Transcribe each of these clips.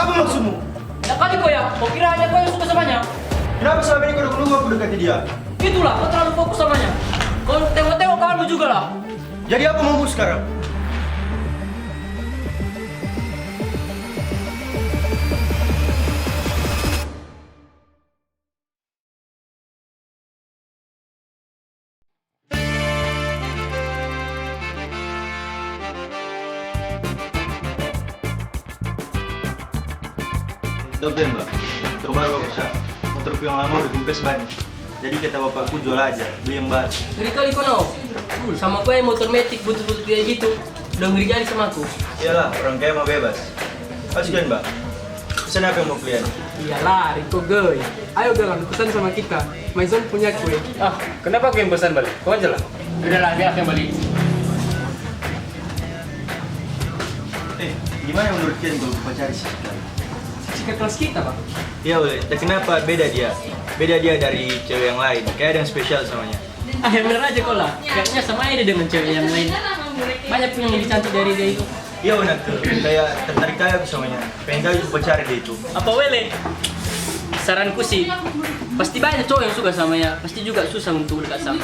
Apa maksudmu? Ya kali kau ya, kau kira hanya kau yang suka samanya? Kenapa selama ini kau udah keluar aku dekati dia? Itulah, kau terlalu fokus samanya. Kau tengok-tengok kawanmu juga lah. Jadi apa maumu sekarang? Dokter mbak, motor baru aku sah. Motorku yang lama udah kempes banyak. Jadi kata bapakku jual aja, beli yang baru. Ngeri kali kau no. Sama kau yang motor metik butut-butut kayak gitu. Udah ngeri kali sama aku. Iyalah, orang kaya mau bebas. Kasihan mbak. Pesan apa yang mau kalian? Iyalah, Riko Goy. Ayo Galang, pesan sama kita. Maison punya kue. Ah, kenapa aku yang pesan balik? Kau aja lah. Udahlah, biar aku yang balik. Gimana menurut kalian kalau kita cari sih? Sikat kelas kita, Pak. Iya boleh, tapi kenapa beda dia? Beda dia dari cewek yang lain, kayak ada yang spesial samanya. Ah, yang bener aja kau lah. Kayaknya sama aja dengan cewek yang lain. Banyak pun yang lebih cantik dari dia itu. Iya benar tuh, kayak tertarik kayak aku samanya. Pengen kali aku cari dia itu. Apa wele? Saranku sih, pasti banyak cowok yang suka sama ya. Pasti juga susah untuk dekat sama.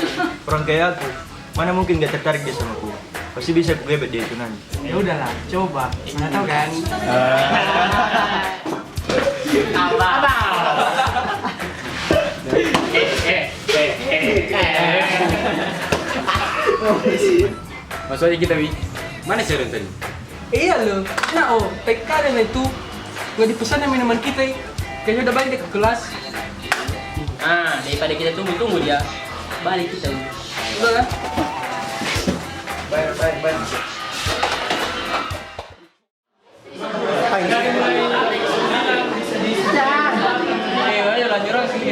Orang kayak aku, mana mungkin gak tertarik dia sama aku? Pasti bisa aku gebet dia itu nanti. Ya udahlah, coba. Mana tahu kan? Apa? Masuk aja kita, Wi. Mana Sharon tadi? Iya loh. Nah, TK dan itu nggak dipesan yang minuman kita. Kayaknya udah balik deh ke kelas. Ah, daripada kita tunggu-tunggu dia, balik kita. Udah kan? Bayar. Ayo lanjut orang sini.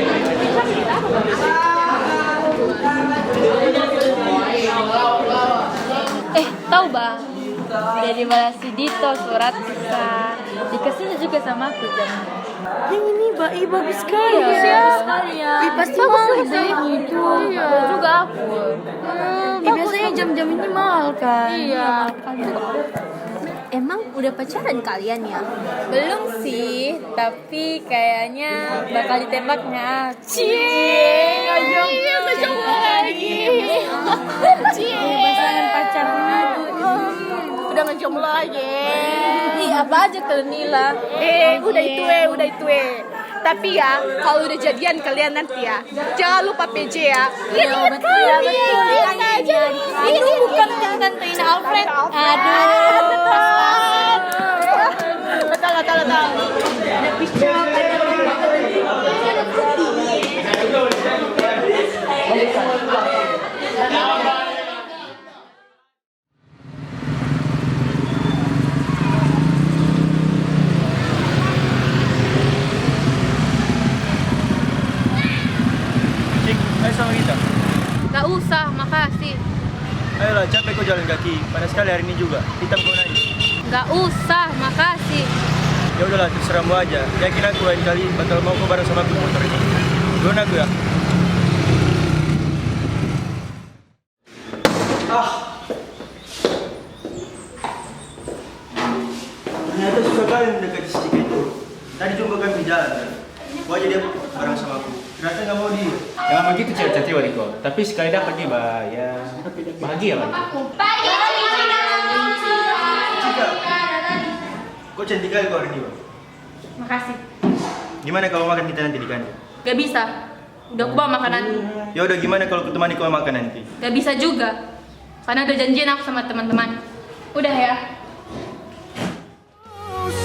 Tahu bang, dari balas si Dito surat besar dikasihnya juga sama aku jam. Yang ini bagus sekali Iya, ya. Pasti mahal deh itu. Iya. Juga aku. Biasanya jam-jam ini mahal kan. Iya. Emang udah pacaran kalian ya? Belum sih, tapi kayaknya bakal ditembaknya. Iya, kecoba lagi. Pasangan pacaran. Udah ngejomblo lagi. Ih, apa aja ke Nila? Udah itu. Tapi ya, kalau udah jadian kalian nanti ya, jangan lupa PJ ya. Iya, betul. Ini bukan tante-tantein Alfred. Aduh. Betul. Cik, ayo sama kita. Gak usah, makasih. Ayolah, capek kau jalan kaki. Panas sekali hari ini juga. Hitam kau nanti. Gak usah, makasih. Ya udahlah, terserahmu aja. Yakin aku lain kali bakal mau kau bareng sama aku motor ini. Doain aku ya. Ternyata susah kali mendekati si Cika itu. Tadi coba kami jalan kan. Kau aja dia bareng sama aku. Ternyata nggak mau dia. Jangan begitu cewek-cewek Riko. Tapi sekali dapat nih, ya bahagia lah. Cika, kau cantik kali kau hari ini, Bang. Makasih. Gimana kalau makan kita nanti di kantin? Gak bisa. Udah aku bawa makanan. Ya udah, gimana kalau aku temani kau makan nanti? Gak bisa juga. Karena udah janjian aku sama teman-teman. Udah ya.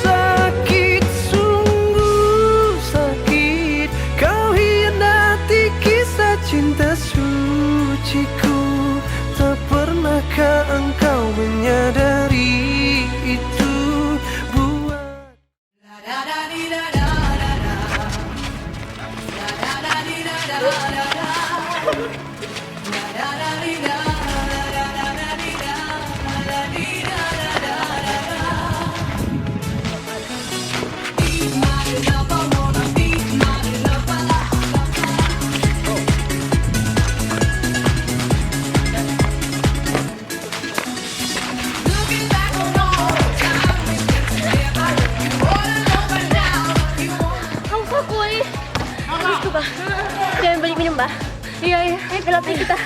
Sakit, sungguh sakit. Kau hianati kisah cinta suciku. Tak pernahkah engkau menyadari itu? Mbak. Iya, iya. Ayo pelatih kita.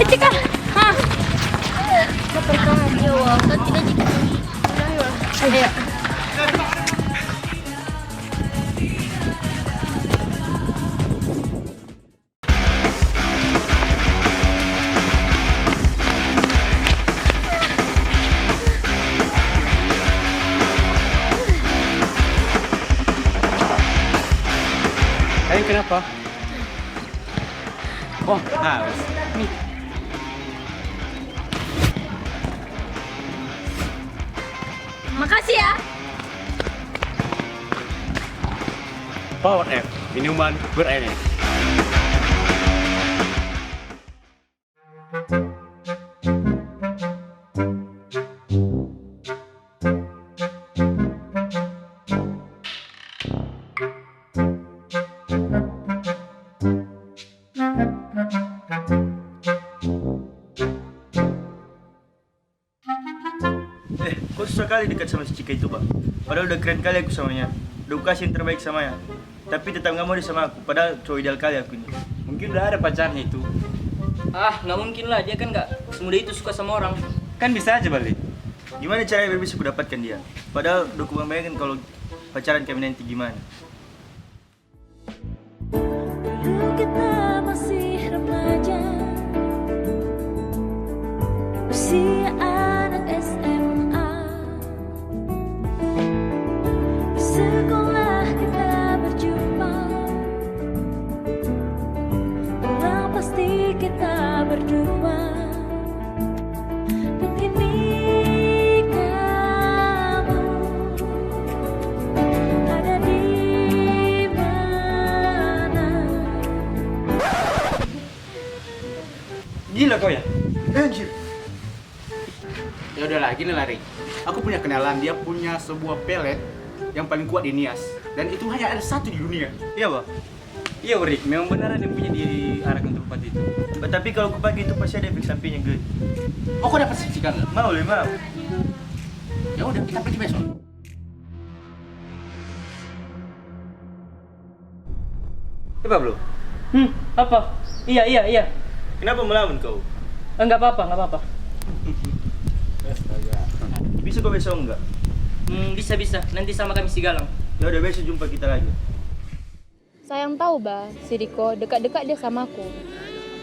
Cika. Hah. Ayo, kan tidak jika. Ayo. Ayo kenapa? Oh, haus. Nih. Makasih ya. Power F, minuman berenergi. Kok susah kali dekat sama si Cika itu, Pak? Padahal udah keren kali aku samanya. Udah kasih yang terbaik samanya. Tapi tetap nggak mau dia sama aku. Padahal cowok ideal kali aku ini. Mungkin udah ada pacarnya itu. Ah, nggak mungkin lah. Dia kan nggak semudah itu suka sama orang. Kan bisa aja balik. Gimana caranya biar bisa aku dapatkan dia? Padahal udah aku bayangin kalau pacaran kami nanti gimana. Dulu kita masih remaja, usia anak SMA. Di sekolah kita berjumpa, pulang pasti kita berdua. Dan kini kamu ada di mana? Gila kau ya? Anjir! Ya udahlah, gini lah Rik. Aku punya kenalan, dia punya sebuah pelet yang paling kuat di Nias. Dan itu hanya ada satu di dunia. Iya, Pak. Iya Rik, memang beneran yang punya diarahkan tempat itu. Tapi kalau aku pakai itu pasti ada efek sampingnya, Gede. Oh, kau dapat sertifikat nggak? Mau, Le, mau. Ya udah, kita pergi besok. Coba belum? Apa? Iya. Kenapa melawan kau? Enggak apa-apa. Bisa kau besok enggak? Bisa. Nanti sama kami si Galang. Ya udah besok jumpa kita lagi. Sayang tahu, Bah, si Riko dekat-dekat dia sama aku.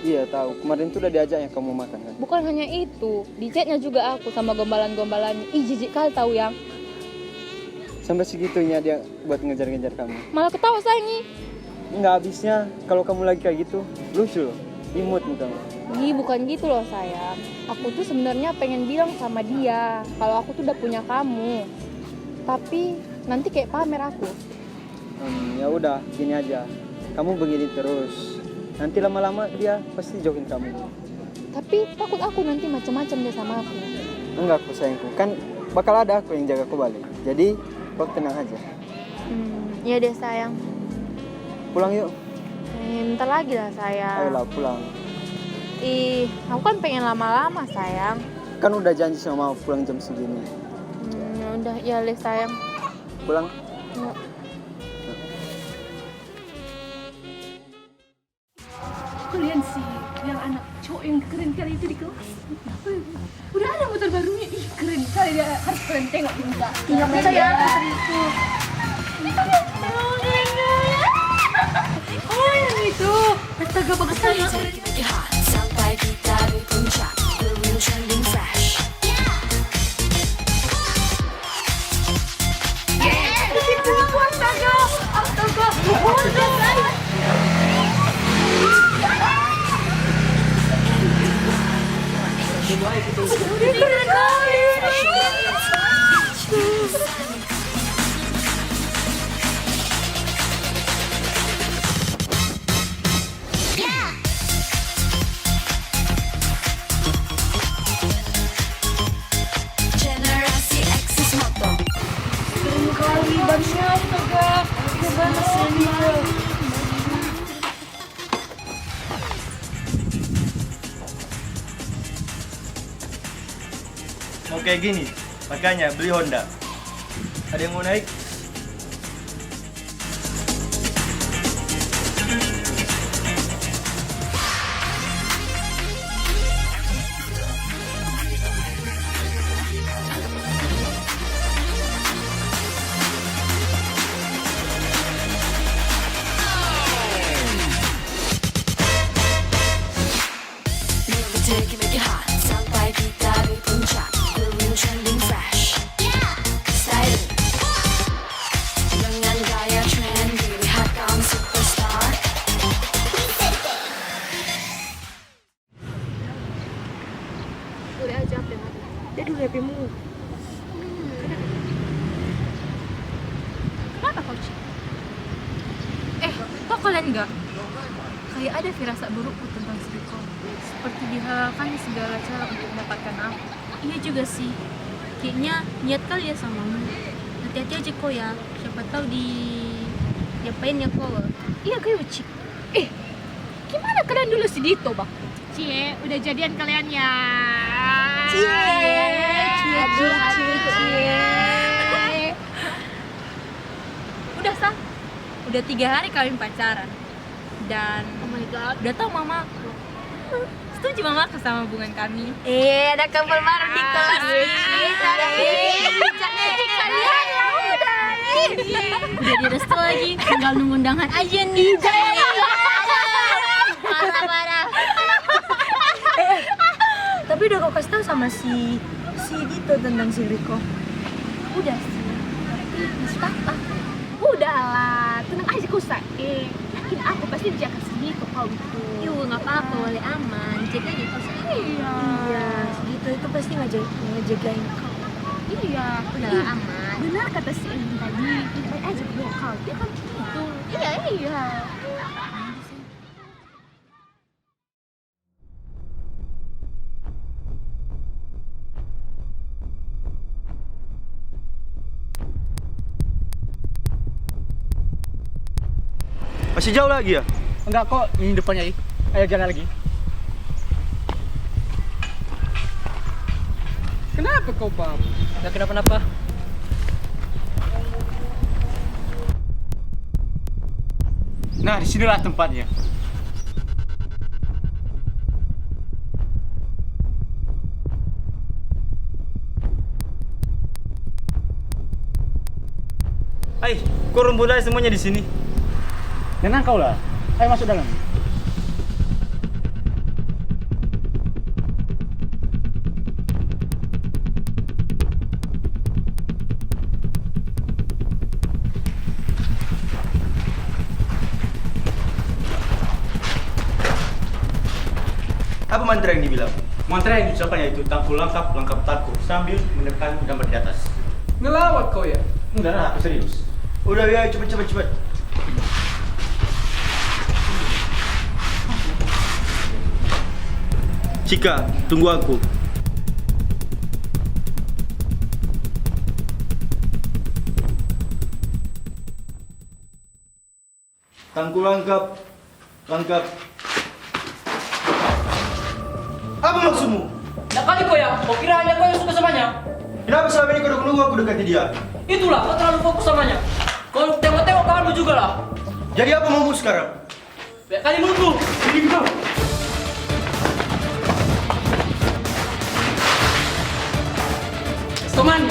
Iya tahu, kemarin tuh udah diajak yang kamu makan kan? Bukan hanya itu, di chatnya juga aku sama gombalan-gombalannya. Ih, jijik kali tahu yang. Sampai segitunya dia buat ngejar-ngejar kamu. Malah ketawa sayangi. Nggak habisnya kalau kamu lagi kayak gitu, lucu loh, imut mukamu. Ih, bukan gitu loh sayang. Aku tuh sebenarnya pengen bilang sama dia kalau aku tuh udah punya kamu. Tapi nanti kayak pamer aku. Ya udah, gini aja. Kamu begini terus, nanti lama-lama dia pasti jauhin kamu. Tapi takut aku nanti macam-macam dia sama aku. Enggak aku sayangku, kan bakal ada aku yang jaga kau balik. Jadi kau tenang aja. Iya deh sayang. Pulang yuk. Bentar lagi lah sayang. Ayolah pulang. Ih, aku kan pengen lama-lama sayang. Kan udah janji sama mau pulang jam segini. Udah, ya deh sayang. Pulang. Yuk. Kalian sih yang anak cowok yang keren kali itu di kelas. Udah ada motor barunya, ih keren kali, dia harus kalian tengok juga. Iya percaya motor itu. Oh yang itu, astaga bagus kali. Sampai kita di puncak, the real trending fresh. Astaga. Generasi X moto. Keren kali bannya, astaga. Keren banget. kayak gini. Makanya beli Honda. Ada yang mau naik? Take make it hot sampai kita di puncak. Glowing trending fresh. Styling dengan gaya trendy, lihat kamu superstar. Udah aja HP mati. Dia dulu HP-mu. Kenapa kau Ci? Kok kalian enggak? Kayak ada firasat burukku tentang si Riko. Seperti dihalalkan di segala cara untuk mendapatkan aku. Iya juga sih. Kayaknya niat kali ya samamu. Hati-hati aja kok ya. Siapa tahu diapain ya kok. Iya kayak Ci. Gimana kalian dulu si Dito, Bang? Cie, udah jadian kalian ya. Cie. Udah sah. Udah 3 hari kalian pacaran. Dan Oh my god. udah tau mamaku. Setuju mamaku sama hubungan kami. Ada kabar baru di kelas. Kalian ya udah. Udah direstu lagi. Tinggal nunggu undangan aja nih. Parah. Tapi udah kau kasih tau sama si Dito tentang si Riko. Udah sih. Masuk apa? Udahlah, tenang aja kau Sa. Yakin aku pasti dijaga si Dito kau itu. Yuk nggak apa-apa, boleh aman. Jaga aja kau sendiri. Iya. Si Dito itu pasti ngejagain kau. Iya. Udah aman. Benar kata si Elin tadi. Baik aja bawa kau. Dia kan gitu. Iya. Masih jauh lagi ya? Enggak kok, ini depannya. Ayo jalan lagi. Kenapa kau, Bang? Gak kenapa-napa. Nah, disinilah tempatnya. Hai, kok rumput aja semuanya di sini? Tenang kau lah. Ayo masuk dalam. Apa mantra yang dibilang? Mantra yang diucapkan yaitu tangku langkap, langkap taku sambil menekan gambar di atas. Ngelawak kau ya? Enggak lah, aku serius. Udah ya, cepet. Cika, tunggu aku. Tangku langkap. Apa maksudmu? Nah kali kau ya, kau kira hanya kau yang suka samanya? Kenapa selama ini kau udah nunggu aku dekati dia? Itulah, kau terlalu fokus samanya. Kau tengok-tengok kawanmu juga lah. Jadi apa maumu sekarang? Banyak kali menunggu. Ini kita. Teman.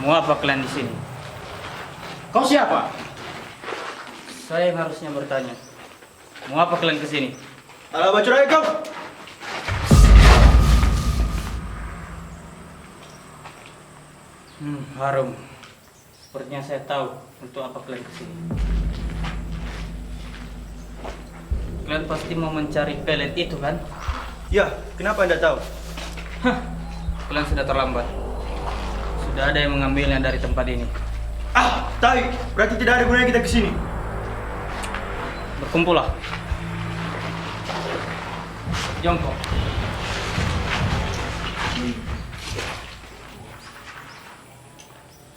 Mau apa kalian di sini? Kau siapa? Saya yang harusnya bertanya. Mau apa kalian kesini? Alah bacot aja kau. Harum. Sepertinya saya tahu untuk apa kalian kesini. Kalian pasti mau mencari pelet itu kan? Ya, kenapa Anda tahu? Kalian sudah terlambat. Sudah ada yang mengambilnya dari tempat ini. Ah, tai. Berarti tidak ada gunanya kita kesini. Berkumpullah. Jongkok.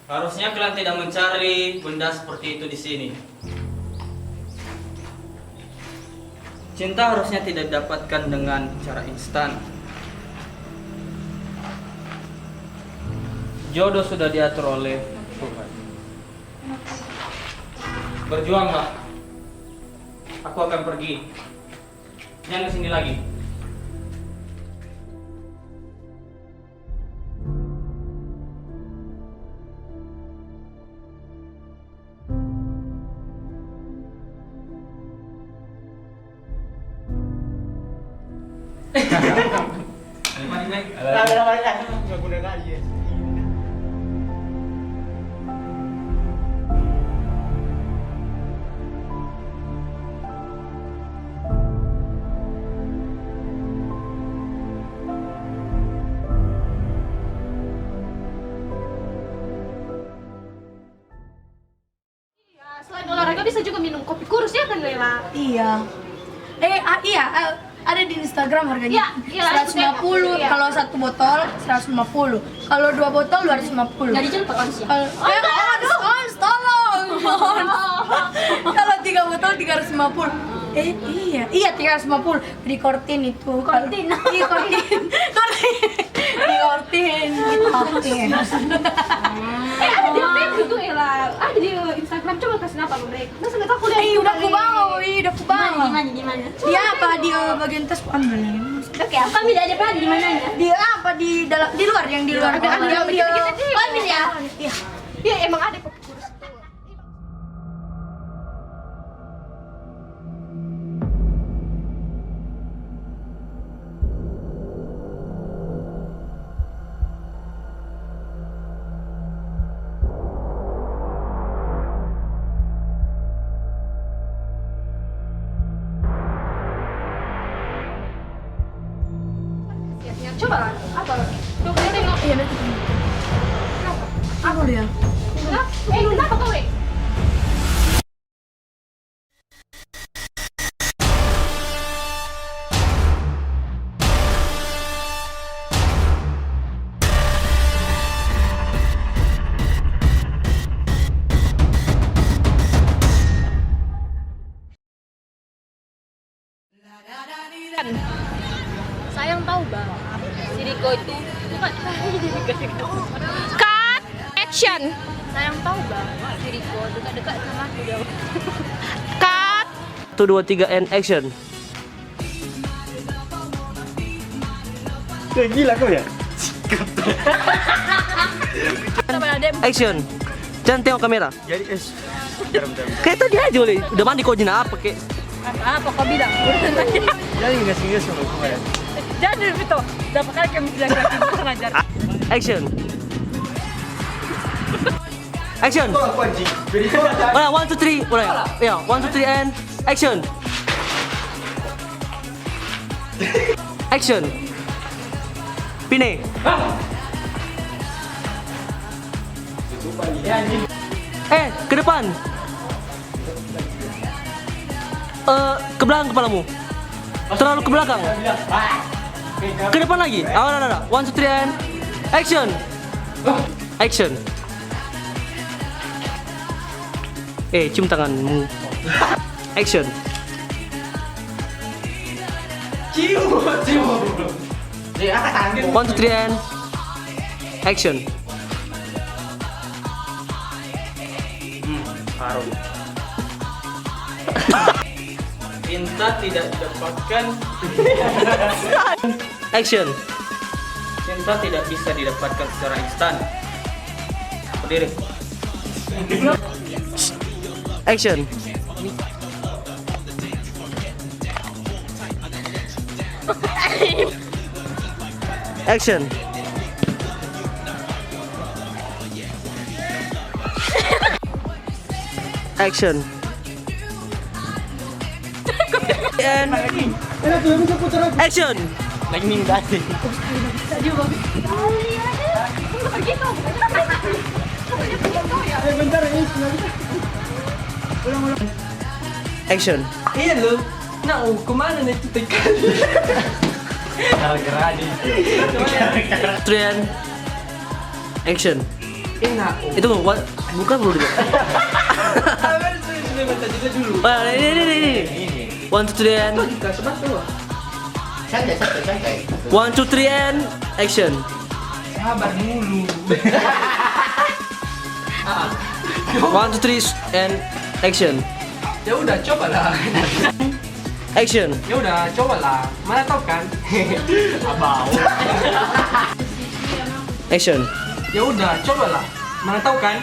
Harusnya kalian tidak mencari benda seperti itu di sini. Cinta harusnya tidak didapatkan dengan cara instan. Jodoh sudah diatur oleh Tuhan. Berjuanglah. Aku akan pergi. Jangan kesini lagi. Nggak guna lagi ya. Selain olahraga bisa juga minum kopi kurus ya kan Lela? Iya. Iya, ada di Instagram harganya. Iya, 150 iya. kalau 1 botol 150. Kalau 2 botol 250. Jadi cepat kan sih. Kalau tolong. Kalau 3 botol 350. Iya 350 di Kortin itu. Kortin. Iya Kortin. Di Kortin. Ada di Facebook tuh Ella. Ada di Instagram, coba kasih apa ke mereka. Masa nggak tahu kuliah? Udah ku bawa. Di mana? Dia apa di bagian tas ku ambil. Oke, apa ambil ada apa di mana ya? Dia apa di dalam di luar yang di luar. Ada Dia ambil ya? Iya. Iya, emang ada kopi kurus tuh. Coba lah, apa? Coba tengok. Iya nanti. Apa dia? Kenapa kau? Sayang tahu bang, si Riko itu bukan. Cut! Action! Sayang tahu bang, si Riko dekat-dekat sama aku jauh. Cut! 1, 2, 3 and action. Gila kau ya? Action. Jangan tengok kamera. Jadi bentar. Kayak tadi aja oleh. Udah mandi kau jina apa kek? Apa kau bilang? Jadi nggak sama aku ya. Jadi itu berapa kali kami bilang kita ngajar. Action. Action. Kau apa anjing? Jadi kau ada. Udah, 1, 2, 3. Udah ya. 1, 2, 3 and action. Action. Pine. Ke depan. Ke belakang kepalamu. Terlalu ke belakang. Ke depan lagi. Udah. 1, 2, 3 and action. Action. Cium tanganmu. Action. Cium. 1, 2, 3 and action. Harum. Cinta tidak didapatkan. Action. Cinta tidak bisa didapatkan secara instan. Berdiri. Action. Action. Action. And action. Lagi nih tadi. Action. Iya lo. Nah, kemana nih itu tekan? Gara-gara aja. Trian. Action. Enak. Itu bukan dulu. Wah, ini. 1, 2, 3 and Kita sebat tuh. Santai, santai, santai. 1, 2, 3 and action. Sabar dulu. 1, 2, 3 and action. Ya udah, cobalah. Action. Ya udah, cobalah. Mana tahu kan? Abau. Action. Ya udah, cobalah. Mana tahu kan?